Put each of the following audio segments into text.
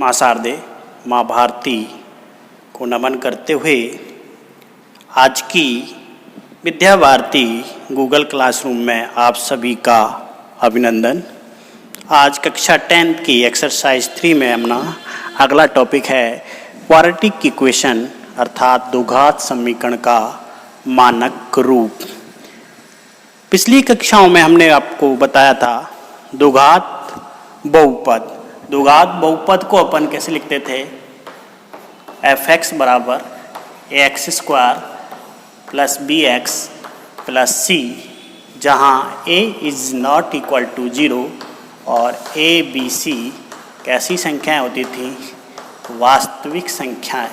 माँ शारदे, माँ भारती को नमन करते हुए आज की विद्या भारती गूगल क्लासरूम में आप सभी का अभिनंदन। आज कक्षा 10 की एक्सरसाइज 3 में अपना अगला टॉपिक है क्वाड्रेटिक इक्वेशन अर्थात द्विघात समीकरण का मानक रूप। पिछली कक्षाओं में हमने आपको बताया था द्विघात बहुपद। द्विघात बहुपद को अपन कैसे लिखते थे? f(x) बराबर ax² plus bx plus c, जहाँ a is not equal to 0 और a b c कैसी संख्याएं होती थी? वास्तविक संख्याएं।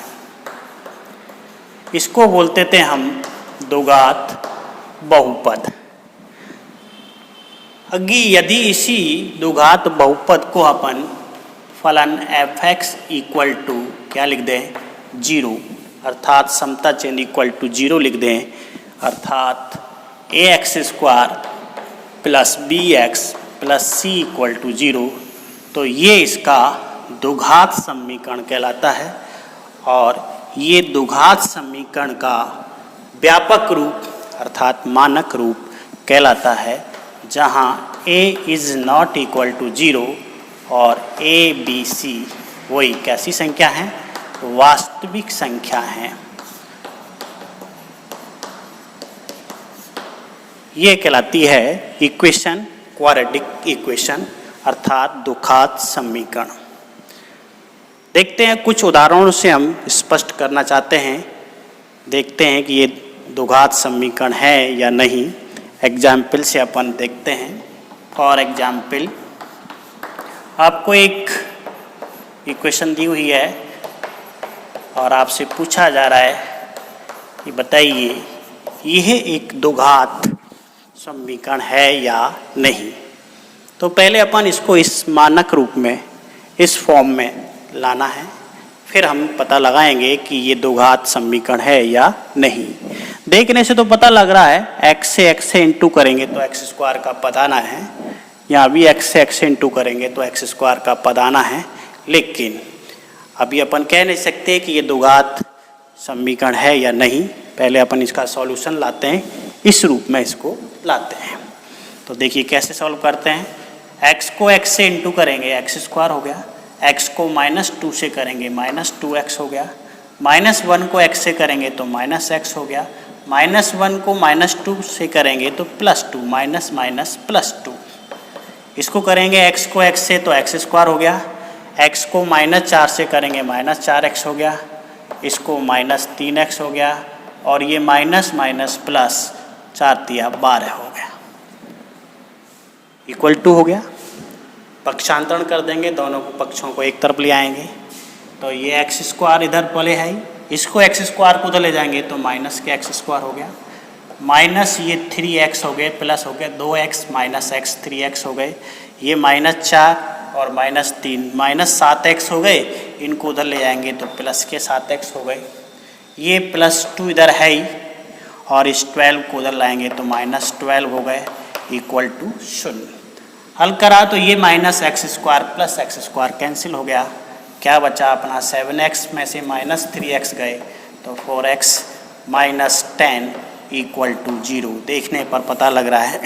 इसको बोलते थे हम द्विघात बहुपद। यदि इसी द्विघात बहुपद को अपन फलन f(x) इक्वल टू क्या लिख दें? 0, अर्थात समता चिन्ह इक्वल टू 0 लिख दें, अर्थात ax² plus bx plus c equal to 0, तो ये इसका द्विघात समीकरण कहलाता है। और ये द्विघात समीकरण का व्यापक रूप अर्थात मानक रूप कहलाता है, जहाँ a is not equal to 0 और a b c वही कैसी संख्या है? वास्तविक संख्या है। ये कहलाती है इक्वेशन क्वाड्रेटिक इक्वेशन अर्थात द्विघात समीकरण। देखते हैं कुछ उदाहरणों से हम स्पष्ट करना चाहते हैं, देखते हैं कि ये द्विघात समीकरण है या नहीं। एग्जाम्पल से अपन देखते हैं। फॉर एग्जाम्पल, आपको एक इक्वेशन दी हुई है और आपसे पूछा जा रहा है कि बताइए यह एक द्विघात समीकरण है या नहीं। तो पहले अपन इसको इस मानक रूप में, इस फॉर्म में लाना है, फिर हम पता लगाएंगे कि ये द्विघात समीकरण है या नहीं। देखने से तो पता लग रहा है x से इंटू करेंगे तो x² का पद आना है, यहाँ भी x से इंटू करेंगे तो x² का पद आना है। लेकिन अभी अपन कह नहीं सकते कि ये द्विघात समीकरण है या नहीं। पहले अपन इसका सॉल्यूशन लाते हैं, इस रूप में इसको लाते हैं। तो देखिए कैसे सॉल्व करते हैं। x को x से इंटू करेंगे x² हो गया, x को -2 से करेंगे -2x हो गया, -1 को x से करेंगे तो -x हो गया, -1 को -2 से करेंगे तो +2 माइनस माइनस +2। इसको करेंगे x को x से तो x² हो गया, x को -4 से करेंगे -4x हो गया, इसको -3x हो गया, और ये माइनस माइनस प्लस 4 तिया 12 हो गया, इक्वल टू हो गया। पक्षांतरण कर देंगे, दोनों को पक्षों को एक तरफ ले आएंगे तो ये x² इधर पले है, इसको x² को उधर ले जाएंगे तो माइनस के x² हो गया, माइनस ये 3x हो गए, प्लस हो गया 2x माइनस x 3x हो गए, ये -4 और -3 -7x हो गए, इनको उधर ले जाएंगे तो प्लस के 7x हो गए, ये +2 इधर है ही, और इस 12 को उधर लाएंगे तो -12 हो गए, इक्वल टू 0। हल करा तो ये -x² प्लस x² कैंसिल हो गया, क्या बचा अपना 7x में से -3x गए तो 4x -10 इक्वल टू 0। देखने पर पता लग रहा है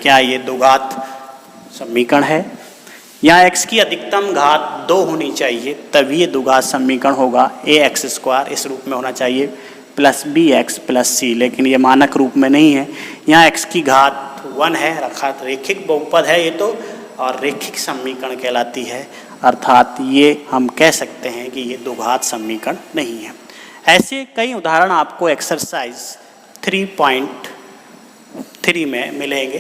क्या ये द्विघात समीकरण है। यहाँ x की अधिकतम घात 2 होनी चाहिए, तभी ये द्विघात समीकरण होगा। ax² इस रूप में होना चाहिए प्लस bx प्लस c, लेकिन ये मानक रूप में नहीं है। यहाँ x की घात 1 है, रखा रेखिक बहुपद है ये तो, और रेखिक समीकरण कहलाती है, अर्थात ये हम कह सकते हैं कि ये द्विघात समीकरण नहीं है। ऐसे कई उदाहरण आपको एक्सरसाइज 3.3 में मिलेंगे।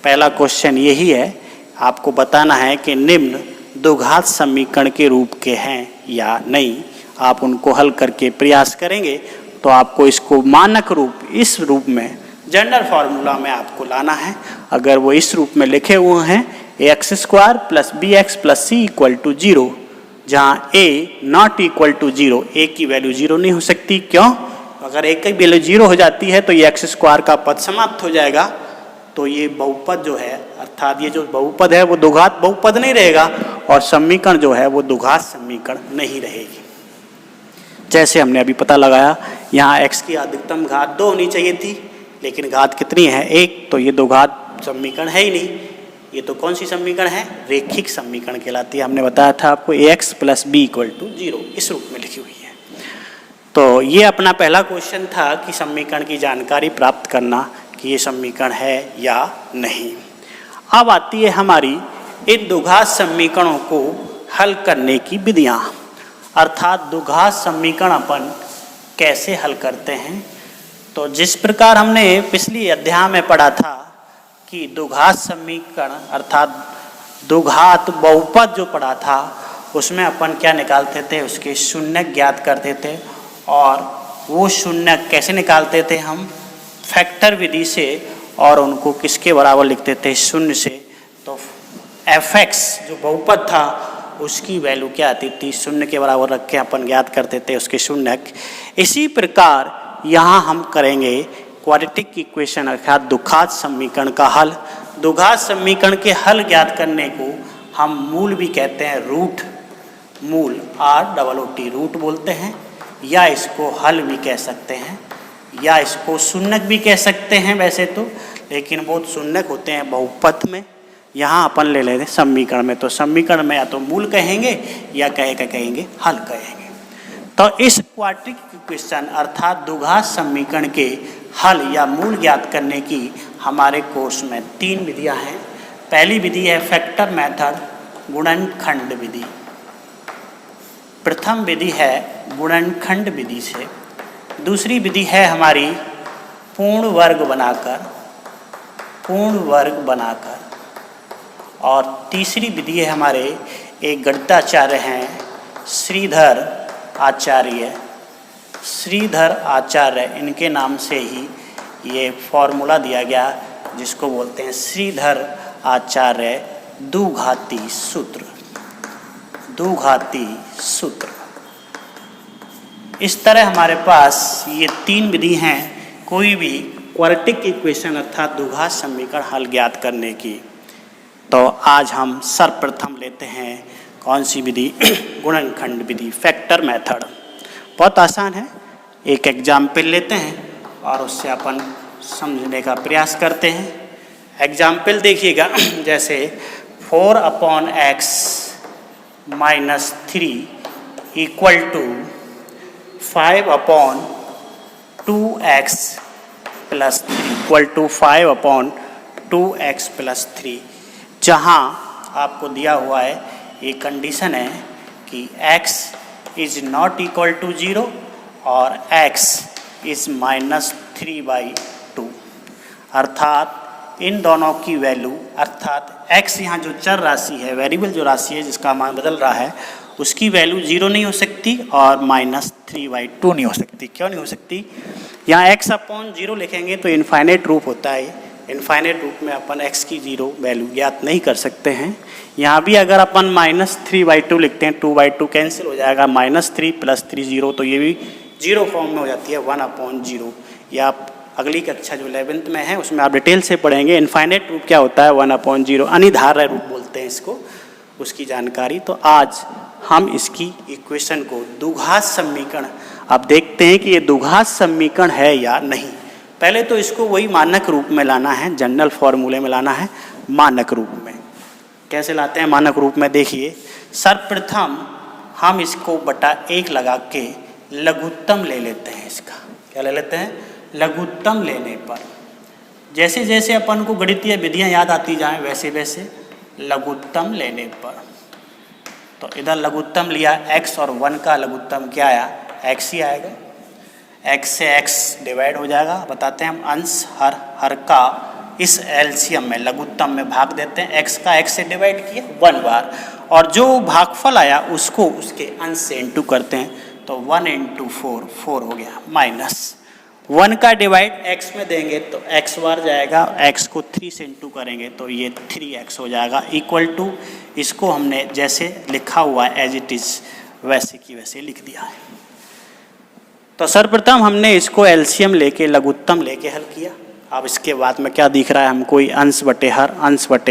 पहला क्वेश्चन यही है, आपको बताना है कि निम्न द्विघात समीकरण के रूप के हैं या नहीं। आप उनको हल करके प्रयास करेंगे तो आपको इसको मानक रूप, इस रूप में जनरल फार्मूला में आपको लाना है। अगर वो इस रूप में लिखे हुए हैं ax² plus bx plus c equal to 0, जहाँ a not equal to 0, a की वैल्यू 0 नहीं हो सकती। क्यों? अगर a की वैल्यू 0 हो जाती है तो ये x² का पद समाप्त हो जाएगा, तो ये बहुपद जो है, अर्थात ये जो बहुपद है वो द्विघात बहुपद नहीं रहेगा, और समीकरण जो है वो द्विघात समीकरण नहीं रहेगी। जैसे हमने अभी पता लगाया, यहाँ x की अधिकतम घात 2 होनी चाहिए थी, लेकिन घात कितनी है 1, तो ये द्विघात समीकरण है ही नहीं। ये तो कौन सी समीकरण है? रेखिक समीकरण कहलाती है। हमने बताया था आपको ax + b = 0 इस रूप में लिखी हुई है। तो ये अपना पहला क्वेश्चन था कि समीकरण की जानकारी प्राप्त करना कि ये समीकरण है या नहीं। अब आती है हमारी इन द्विघात समीकरणों को हल करने की विधियाँ, अर्थात द्विघात समीकरण अपन कैसे हल करते हैं। तो जिस प्रकार हमने पिछली अध्याय में पढ़ा था कि द्विघात समीकरण अर्थात द्विघात बहुपद जो पढ़ा था, उसमें अपन क्या निकालते थे, उसके शून्य ज्ञात करते थे। और वो शून्य कैसे निकालते थे हम? फैक्टर विधि से, और उनको किसके बराबर लिखते थे? शून्य से। तो fx जो बहुपद था उसकी वैल्यू क्या आती थी? शून्य के बराबर रख के अपन ज्ञात करते थे उसके शून्य। इसी प्रकार यहाँ हम करेंगे क्वाड्रेटिक इक्वेशन अर्थात द्विघात समीकरण का हल। द्विघात समीकरण के हल ज्ञात करने को हम मूल भी कहते हैं, रूट, मूल ROOT रूट बोलते हैं, या इसको हल भी कह सकते हैं, या इसको शून्यक भी कह सकते हैं वैसे तो, लेकिन बहुत शून्यक होते हैं बहुपद में। यहाँ अपन ले लेते हैं समीकरण में, तो समीकरण में या तो मूल कहेंगे या कहेंगे हल कहेंगे। तो इस क्वाड्रेटिक इक्वेशन अर्थात द्विघात समीकरण के हल या मूल ज्ञात करने की हमारे कोर्स में 3 विधियाँ हैं। पहली विधि है फैक्टर मेथड, गुणनखंड विधि। प्रथम विधि है गुणनखंड विधि से। दूसरी विधि है हमारी पूर्ण वर्ग बनाकर। और तीसरी विधि है हमारे एक गणिताचार्य हैं श्रीधर आचार्य, इनके नाम से ही ये फॉर्मूला दिया गया जिसको बोलते हैं श्रीधर आचार्य द्विघाती सूत्र। इस तरह हमारे पास ये 3 विधि हैं कोई भी क्वाड्रेटिक इक्वेशन अर्थात द्विघात समीकरण हल ज्ञात करने की। तो आज हम सर्वप्रथम लेते हैं कौन सी विधि? गुणनखंड विधि, फैक्टर मेथड। बहुत आसान है, एक एग्जाम्पल लेते हैं और उससे अपन समझने का प्रयास करते हैं। एग्जाम्पल देखिएगा, जैसे 4/x - 3 = 5/2x + 3 = 5/2x + 3। जहाँ आपको दिया हुआ है ये कंडीशन है कि x ≠ 0 और x -3/2, अर्थात इन दोनों की वैल्यू अर्थात x यहाँ जो चर राशि है, वेरिएबल जो राशि है जिसका मान बदल रहा है, उसकी वैल्यू 0 नहीं हो सकती और -3/2 नहीं हो सकती। क्यों नहीं हो सकती? यहाँ x/0 लिखेंगे तो इनफाइनाइट रूप होता है, इनफाइनाइट रूप में अपन x की 0 वैल्यू ज्ञात नहीं कर सकते हैं। यहाँ भी अगर अपन -3/2 लिखते हैं, 2/2 कैंसिल हो जाएगा, -3 + 3 0, तो ये भी 0 फॉर्म में हो जाती है 1/0। या आप अगली कक्षा जो 11th में है उसमें आप डिटेल से पढ़ेंगे इनफाइनाइट रूप क्या होता है, 1/0 अनिधार्य रूप बोलते हैं इसको, उसकी जानकारी। तो आज हम इसकी इक्वेशन को द्विघात समीकरण, अब देखते हैं कि ये द्विघात समीकरण है या नहीं। पहले तो इसको वही मानक रूप में लाना है, जनरल फॉर्मूले में लाना है, मानक रूप में। कैसे लाते हैं मानक रूप में? देखिए, सर्वप्रथम हम इसको बटा 1 लगा के लघुत्तम ले लेते हैं। इसका क्या ले लेते हैं? लघुत्तम लेने पर जैसे जैसे अपन को गणितीय विधियाँ याद आती जाएं वैसे वैसे लघुत्तम लेने पर, तो इधर लघुत्तम लिया, x और 1 का लघुत्तम क्या आया? x ही आएगा। x से x डिवाइड हो जाएगा। बताते हैं हम अंश हर का इस एलसीएम में लघुत्तम में भाग देते हैं। x का x से डिवाइड किया 1 बार, और जो भागफल आया उसको उसके अंश से इंटू करते हैं, तो 1 × 4 हो गया, माइनस 1 का डिवाइड x में देंगे तो x बार जाएगा, x को 3 से इंटू करेंगे तो ये 3x हो जाएगा, इक्वल टू इसको हमने जैसे लिखा हुआ है एज इट इज वैसे की वैसे लिख दिया है। तो सर्वप्रथम हमने इसको एलसीएम लेके लघुत्तम लेके हल किया। अब इसके बाद में क्या दिख रहा है हमको? अंश बटे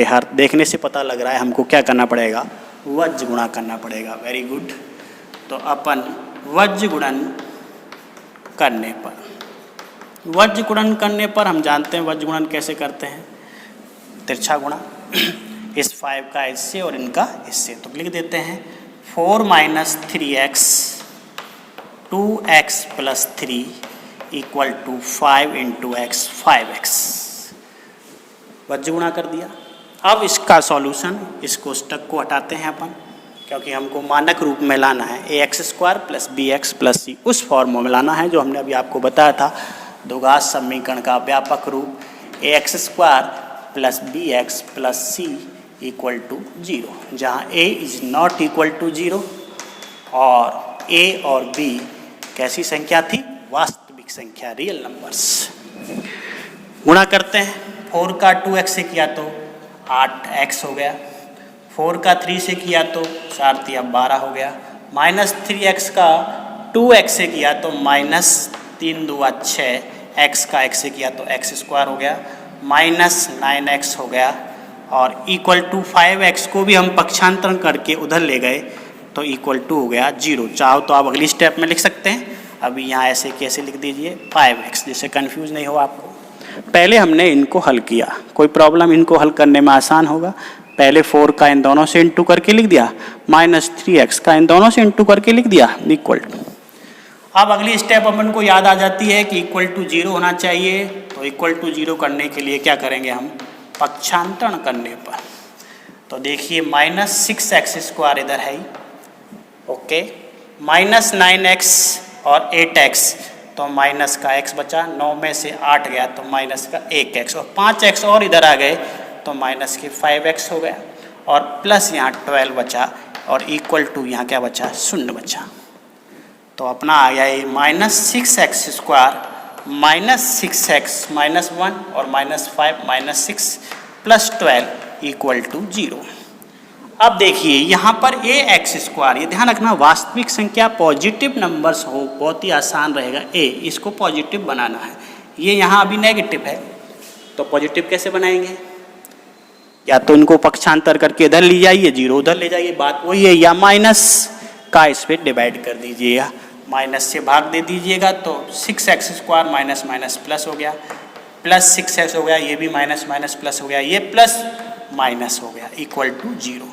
हर देखने से पता लग रहा है हमको क्या करना पड़ेगा, वज्र गुणा करना पड़ेगा। Very good. तो अपन वज्र गुणन करने पर हम जानते हैं वज्र गुणन कैसे करते हैं, तिरछा गुणा इस 5 का इससे और इनका इससे। तो लिख देते हैं 4 माइनस 3x 2x प्लस 3 equal to 5 into X 5x। वज्र गुणा कर दिया। अब इसका सॉल्यूशन, इसको स्टक को हटाते हैं अपन, क्योंकि हमको मानक रूप में लाना है ax² plus bx plus c, उस फॉर्म में लाना है जो हमने अभी आपको बताया था द्विघात समीकरण का व्यापक रूप ax² plus bx plus c equal to 0, जहाँ a is not equal to 0 और a और b कैसी संख्या थी, वास्तविक संख्या, रियल नंबर्स। गुणा करते हैं, 4 का 2x से किया तो 8x हो गया, 4 का 3 से किया तो 4 तिया 12 हो गया, माइनस 3x का 2x से किया तो माइनस 3 दूआ 6, x का x से किया तो x² हो गया, माइनस 9x हो गया और इक्वल टू 5x को भी हम पक्षांतरण करके उधर ले गए तो इक्वल टू हो गया 0। चाहो तो आप अगली स्टेप में लिख सकते हैं, अभी यहाँ ऐसे कैसे लिख दीजिए 5x, जिससे कंफ्यूज नहीं हो आपको। पहले हमने इनको हल किया, कोई प्रॉब्लम, इनको हल करने में आसान होगा। पहले 4 का इन दोनों से इंटू करके लिख दिया, माइनस 3x का इन दोनों से इंटू करके लिख दिया, इक्वल टू। अब अगली स्टेप अपन को याद आ जाती है कि इक्वल टू 0 होना चाहिए, तो इक्वल टू 0 करने के लिए क्या करेंगे हम, पक्षांतरण करने पर। तो देखिए माइनस 6x² इधर है, ओके, माइनस 9x और 8x, तो माइनस का x बचा, 9 में से 8 गया तो माइनस का 1x और 5x और इधर आ गए तो माइनस के 5x हो गया और प्लस यहाँ 12 बचा और इक्वल टू यहाँ क्या बचा, 0 बचा। तो अपना आ गया ये minus 6x² minus 6x minus 1 और minus 5 minus 6 plus 12 equal to 0। अब देखिए यहाँ पर ax², ये ध्यान रखना वास्तविक संख्या पॉजिटिव नंबर्स हो, बहुत ही आसान रहेगा। a इसको पॉजिटिव बनाना है, ये यहाँ अभी नेगेटिव है तो पॉजिटिव कैसे बनाएंगे, या तो इनको पक्षांतर करके इधर ले जाइए, 0 उधर ले जाइए, बात वही है, या माइनस का इस पर डिवाइड कर दीजिएगा, माइनस से भाग दे दीजिएगा तो 6x² माइनस माइनस प्लस हो गया, प्लस 6x हो गया, ये भी माइनस माइनस प्लस हो गया, ये प्लस माइनस हो गया इक्वल टू 0।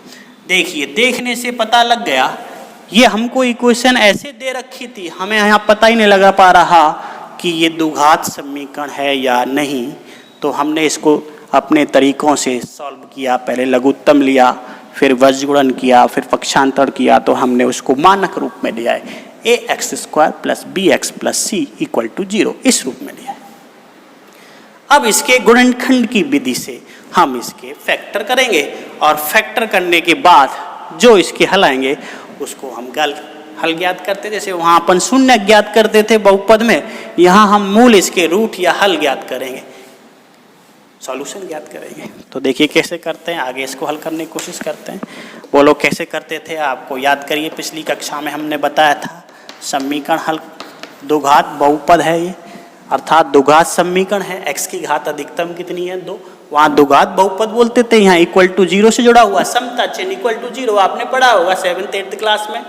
देखिए देखने से पता लग गया, ये हमको इक्वेशन ऐसे दे रखी थी, हमें यहाँ पता ही नहीं लगा पा रहा कि ये द्विघात समीकरण है या नहीं, तो हमने इसको अपने तरीकों से सॉल्व किया। पहले लघुत्तम लिया, फिर वज्र गुणन किया, फिर पक्षांतर किया, तो हमने उसको मानक रूप में लिया है ax² plus bx plus c equal to 0, इस रूप में लिया है। अब इसके गुणनखंड की विधि से हम इसके फैक्टर करेंगे और फैक्टर करने के बाद जो इसके हल आएंगे उसको हम हल ज्ञात करते, जैसे वहाँ अपन शून्य ज्ञात करते थे बहुपद में, यहाँ हम मूल इसके रूट या हल ज्ञात करेंगे, सॉल्यूशन ज्ञात करेंगे। तो देखिए कैसे करते हैं, आगे इसको हल करने की कोशिश करते हैं। वो लोग कैसे करते थे आपको याद करिए, पिछली कक्षा में हमने बताया था समीकरण हल, द्विघात बहुपद है ये, अर्थात द्विघात समीकरण है, x की घात अधिकतम कितनी है 2, वहाँ द्विघात बहुपद बोलते थे, यहाँ इक्वल टू 0 से जुड़ा हुआ, समता चिन्ह इक्वल टू 0 आपने पढ़ा होगा 7th 8th क्लास में।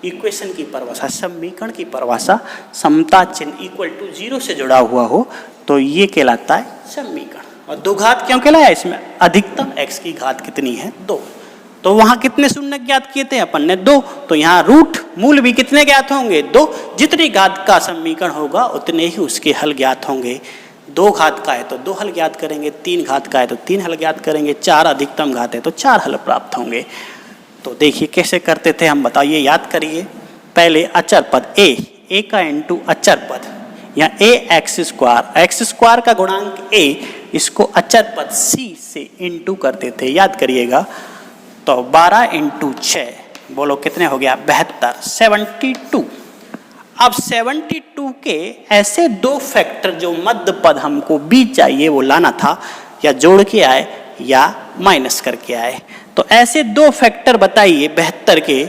इक्वेशन की परिभाषा, समीकरण की परिभाषा, समता चिन्ह इक्वल टू 0 से जुड़ा हुआ हो तो ये कहलाता है समीकरण। और द्विघात क्यों कहलाया, इसमें अधिकतम x की घात कितनी है 2, तो वहाँ कितने शून्य ज्ञात किए थे अपन ने 2, तो यहाँ रूट मूल भी कितने ज्ञात होंगे 2, जितनी घात का समीकरण होगा उतने ही उसके हल ज्ञात होंगे। 2 घात का है तो 2 हल ज्ञात करेंगे, 3 घात का है तो 3 हल ज्ञात करेंगे, 4 अधिकतम घात है तो 4 हल प्राप्त होंगे। तो देखिए कैसे करते थे हम, बताइए याद करिए। पहले अचर पद a का इंटू अचर पद, यहाँ x² का गुणांक a, इसको अचर पद c से इंटू करते थे, याद करिएगा। तो 12 इंटू 6 बोलो कितने हो गया 72, 72। अब 72 के ऐसे 2 फैक्टर जो मध्य पद हमको b चाहिए वो लाना था, या जोड़ के आए या माइनस करके आए, तो ऐसे 2 फैक्टर बताइए 72 के,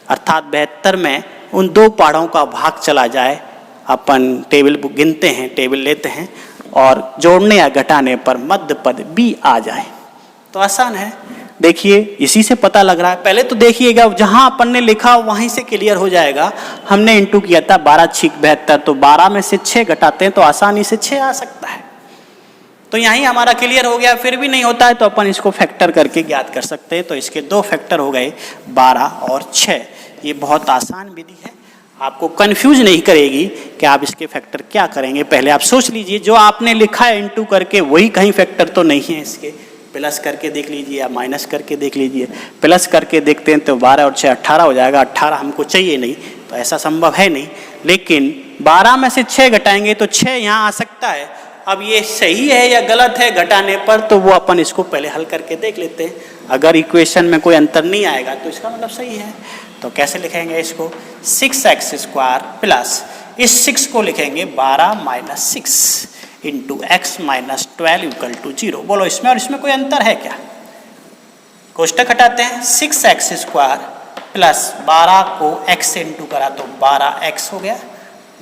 अर्थात 72 में उन 2 पहाड़ों का भाग चला जाए, अपन टेबल गिनते हैं, टेबल लेते हैं और जोड़ने या घटाने पर मध्य पद b आ जाए तो आसान है। देखिए इसी से पता लग रहा है। पहले तो देखिएगा जहां अपन ने लिखा वहीं से क्लियर हो जाएगा। हमने इंटू किया था 12 6 72, तो 12 में से 6 घटाते हैं तो आसानी से 6 आ सकता है, तो यहीं हमारा क्लियर हो गया। फिर भी नहीं होता है तो अपन इसको फैक्टर करके ज्ञात कर सकते हैं। तो इसके 2 फैक्टर हो गए 12 और 6। ये बहुत आसान विधि है, आपको कंफ्यूज नहीं करेगी कि आप इसके फैक्टर क्या करेंगे। पहले आप सोच लीजिए जो आपने लिखा है इंटू करके वही कहीं फैक्टर तो नहीं है इसके। प्लस करके देख लीजिए या माइनस करके देख लीजिए। प्लस करके देखते हैं तो 12 और 6 18 हो जाएगा। 18 हमको चाहिए नहीं तो ऐसा संभव है नहीं, लेकिन 12 में से 6 घटाएंगे तो 6 यहाँ आ सकता है। अब ये सही है या गलत है घटाने पर, तो वो अपन इसको पहले हल करके देख लेते हैं। अगर इक्वेशन में कोई अंतर नहीं आएगा तो इसका मतलब सही है। तो कैसे लिखेंगे इसको, 6x² प्लस इस 6 को लिखेंगे 12 minus 6 into X minus 12 equal to 0। बोलो इसमें और इसमें कोई अंतर है क्या? कोष्टक हटाते हैं, 6x² प्लस 12 को x से इंटू करा तो 12x हो गया,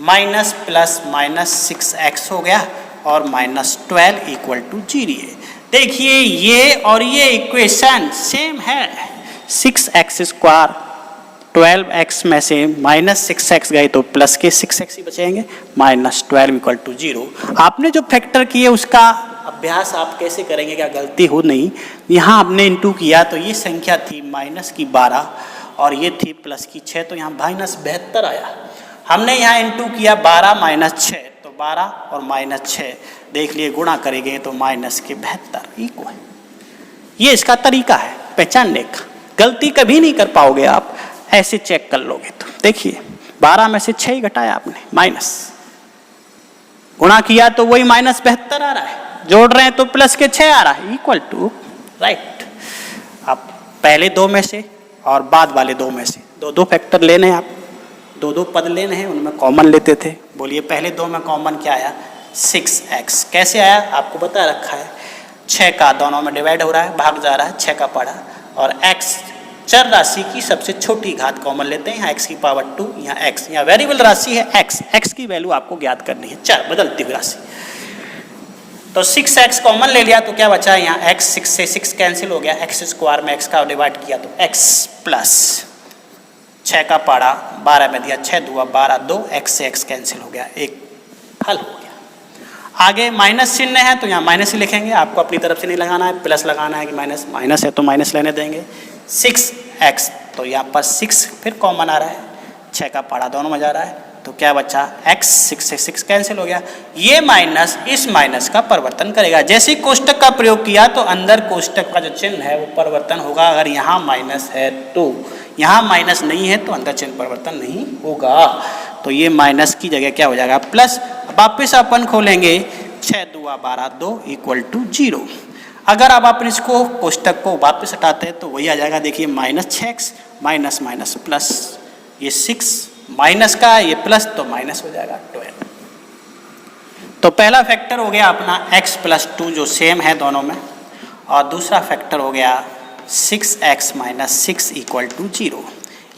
माइनस प्लस माइनस 6x हो गया और माइनस 12 इक्वल टू 0। देखिए ये और ये इक्वेशन सेम है। 6x² 12x में से माइनस 6x गए तो प्लस के 6x ही बचेंगे, माइनस 12 इक्वल टू 0। आपने जो फैक्टर किए उसका अभ्यास आप कैसे करेंगे, क्या गलती हो नहीं। यहाँ आपने इंटू किया तो ये संख्या थी माइनस की 12 और ये थी प्लस की 6, तो यहाँ माइनस 72 आया। हमने यहाँ इंटू किया 12 माइनस 6, तो 12 और माइनस 6 देख लिए गुणा करेंगे तो माइनस के 72 इक्वल। ये इसका तरीका है पहचानने का, गलती कभी नहीं कर पाओगे आप ऐसे चेक कर लोगे तो। देखिए 12 में से 6 ही घटाया आपने, माइनस गुणा किया तो वही माइनस 72 आ रहा है, जोड़ रहे हैं तो प्लस के 6 आ रहा है, इक्वल टू राइट। अब पहले 2 में से और बाद वाले 2 में से 2 फैक्टर लेने हैं, आप 2 पद लेने हैं, उनमें कॉमन लेते थे। बोलिए पहले 2 में कॉमन क्या आया, 6x। कैसे आया आपको बता रखा है, 6 का दोनों में डिवाइड हो रहा है, भाग जा रहा है 6 का पड़ा, और x चर राशि की सबसे छोटी घात कॉमन लेते हैं, यहाँ x की पावर 2, यहाँ x, यहाँ वेरिएबल राशि है x की वैल्यू आपको ज्ञात करनी है, चर बदलती हुई राशि। तो 6x कॉमन ले लिया तो क्या बचा है यहाँ x, 6 से 6 कैंसिल हो गया, x² में x का डिवाइड किया तो x प्लस 6 का पारा 12 में दिया, 6 दूआ 12, 2 x से x कैंसिल हो गया, एक हल हो गया। आगे माइनस चिन्ह है तो यहाँ माइनस ही लिखेंगे, आपको अपनी तरफ से नहीं लगाना है, प्लस लगाना है कि माइनस, माइनस है तो माइनस लेने देंगे। 6x तो यहाँ पर 6 फिर कॉमन आ रहा है, 6 का पारा दोनों में जा रहा है, तो क्या बचा x, 6 से 6 कैंसिल हो गया। ये माइनस इस माइनस का परिवर्तन करेगा, जैसे ही कोष्टक का प्रयोग किया तो अंदर कोष्टक का जो चिन्ह है वो परिवर्तन होगा। अगर यहाँ माइनस है तो, यहाँ माइनस नहीं है तो अंदर चिन्ह परिवर्तन नहीं होगा। तो ये माइनस की जगह क्या हो जाएगा प्लस। वापिस अपन खोलेंगे 6 दूआ 12, 2 इक्वल टू 0। अगर अब आप इसको कोष्टक को वापस हटाते हैं तो वही आ जाएगा। देखिए minus 6x minus minus plus, ये 6 माइनस का ये प्लस तो माइनस हो जाएगा 12। तो पहला फैक्टर हो गया अपना x प्लस 2 जो सेम है दोनों में, और दूसरा फैक्टर हो गया 6x माइनस 6 इक्वल टू 0।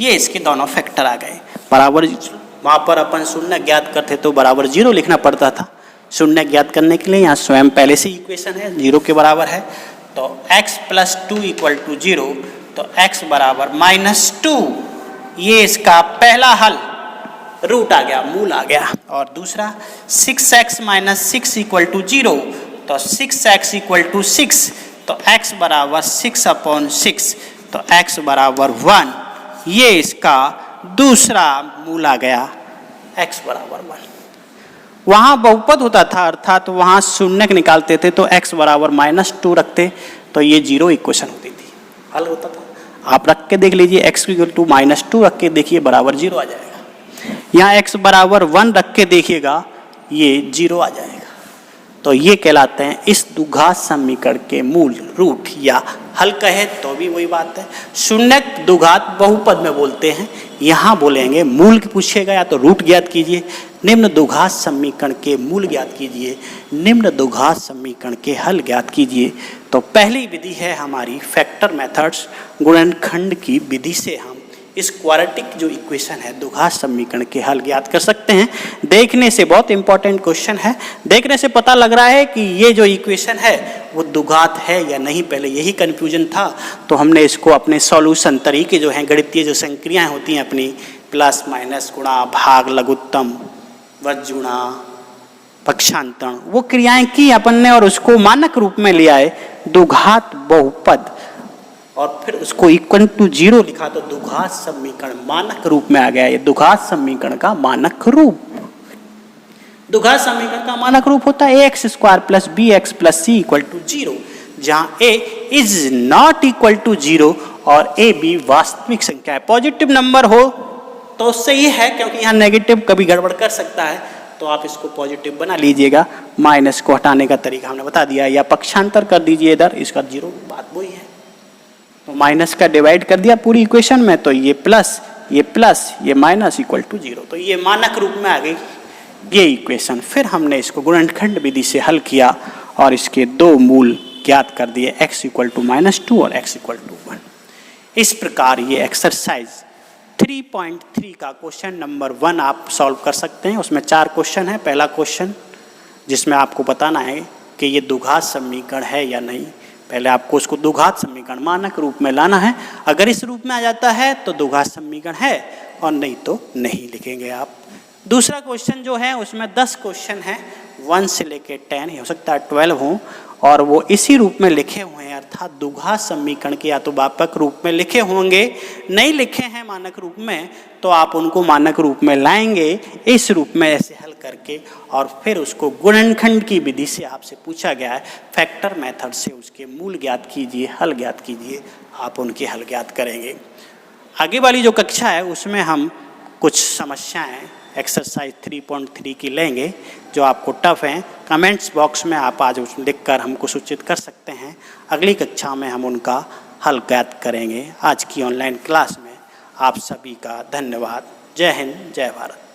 ये इसके दोनों फैक्टर आ गए बराबर। वहाँ पर अपन शून्य ज्ञात करते तो बराबर 0 लिखना पड़ता था। शून्य ज्ञात करने के लिए यहाँ स्वयं पहले से इक्वेशन है 0 के बराबर है, तो x प्लस 2 इक्वल टू 0, तो x बराबर माइनस 2। ये इसका पहला हल रूट आ गया, मूल आ गया। और दूसरा 6x माइनस 6 इक्वल टू 0, तो 6x इक्वल टू 6, तो x बराबर 6/6, तो x बराबर 1। ये इसका दूसरा मूल आ गया, x बराबर 1। वहाँ बहुपद होता था, अर्थात तो वहाँ शून्य निकालते थे तो x बराबर -2 रखते तो ये 0 इक्वेशन होती थी, हल होता था। आप रख के देख लीजिए, x इक्वल टू -2 रख के देखिए बराबर 0 आ जाएगा। यहाँ x बराबर 1 रख के देखिएगा ये 0 आ जाएगा। तो ये कहलाते हैं इस द्विघात समीकरण के मूल, रूट या हल कहे तो भी वही बात है। शून्य द्विघात बहुपद में बोलते हैं, यहाँ बोलेंगे मूल पूछेगा या तो रूट ज्ञात कीजिए, निम्न द्विघात समीकरण के मूल ज्ञात कीजिए, निम्न द्विघात समीकरण के हल ज्ञात कीजिए। तो पहली विधि है हमारी फैक्टर मेथड्स, गुणनखंड की विधि से हम इस क्वाड्रेटिक जो इक्वेशन है द्विघात समीकरण के हल ज्ञात कर सकते हैं। देखने से बहुत इंपॉर्टेंट क्वेश्चन है, देखने से पता लग रहा है कि ये जो इक्वेशन है वो द्विघात है या नहीं, पहले यही कन्फ्यूजन था। तो हमने इसको अपने सॉल्यूशन तरीके जो हैं, गणितीय जो संक्रियाएं होती हैं अपनी, प्लस माइनस गुणा भाग लघुत्तम वज्र गुणा पक्षांतरण, वो क्रियाएं की अपन ने और उसको मानक रूप में लिया है द्विघात बहुपद, और फिर उसको इक्वल टू 0 लिखा तो द्विघात समीकरण मानक रूप में आ गया। ये द्विघात समीकरण का मानक रूप, द्विघात समीकरण का मानक रूप होता है ax square plus B X plus C equal to 0, जहाँ a is not equal to 0 और a b वास्तविक संख्या है। पॉजिटिव नंबर हो तो सही है, क्योंकि यहाँ नेगेटिव कभी गड़बड़ कर सकता है, तो आप इसको पॉजिटिव बना लीजिएगा। माइनस को हटाने का तरीका हमने बता दिया, या पक्षांतर कर दीजिए इधर, इसका 0, बात वही है। तो माइनस का डिवाइड कर दिया पूरी इक्वेशन में, तो ये प्लस ये माइनस इक्वल टू 0, तो ये मानक रूप में आ गई ये इक्वेशन। फिर हमने इसको गुणनखंड विधि से हल किया और इसके दो मूल ज्ञात कर दिए, x इक्वल टू -2 और x इक्वल टू 1। इस प्रकार ये एक्सरसाइज 3.3 का क्वेश्चन नंबर 1 आप सॉल्व कर सकते हैं। उसमें 4 क्वेश्चन है। पहला क्वेश्चन जिसमें आपको बताना है कि ये द्विघात समीकरण है या नहीं। पहले आपको उसको द्विघात समीकरण मानक रूप में लाना है। अगर इस रूप में आ जाता है तो द्विघात समीकरण है, और नहीं तो नहीं लिखेंगे आप। दूसरा क्वेश्चन जो है उसमें 10 क्वेश्चन है, 1 से लेके 10, हो सकता है 12 हो, और वो इसी रूप में लिखे हुए हैं, अर्थात द्विघात समीकरण के या तो व्यापक रूप में लिखे होंगे, नहीं लिखे हैं मानक रूप में, तो आप उनको मानक रूप में लाएंगे इस रूप में ऐसे हल करके, और फिर उसको गुणनखंड की विधि से आपसे पूछा गया है, फैक्टर मेथड से उसके मूल ज्ञात कीजिए, हल ज्ञात कीजिए, आप उनके हल ज्ञात करेंगे। आगे वाली जो कक्षा है उसमें हम कुछ समस्याएं एक्सरसाइज 3.3 की लेंगे जो आपको टफ हैं। कमेंट्स बॉक्स में आप आज उसमें लिखकर हमको सूचित कर सकते हैं। अगली कक्षा में हम उनका हल ज्ञात करेंगे। आज की ऑनलाइन क्लास में आप सभी का धन्यवाद। जय हिंद, जय भारत।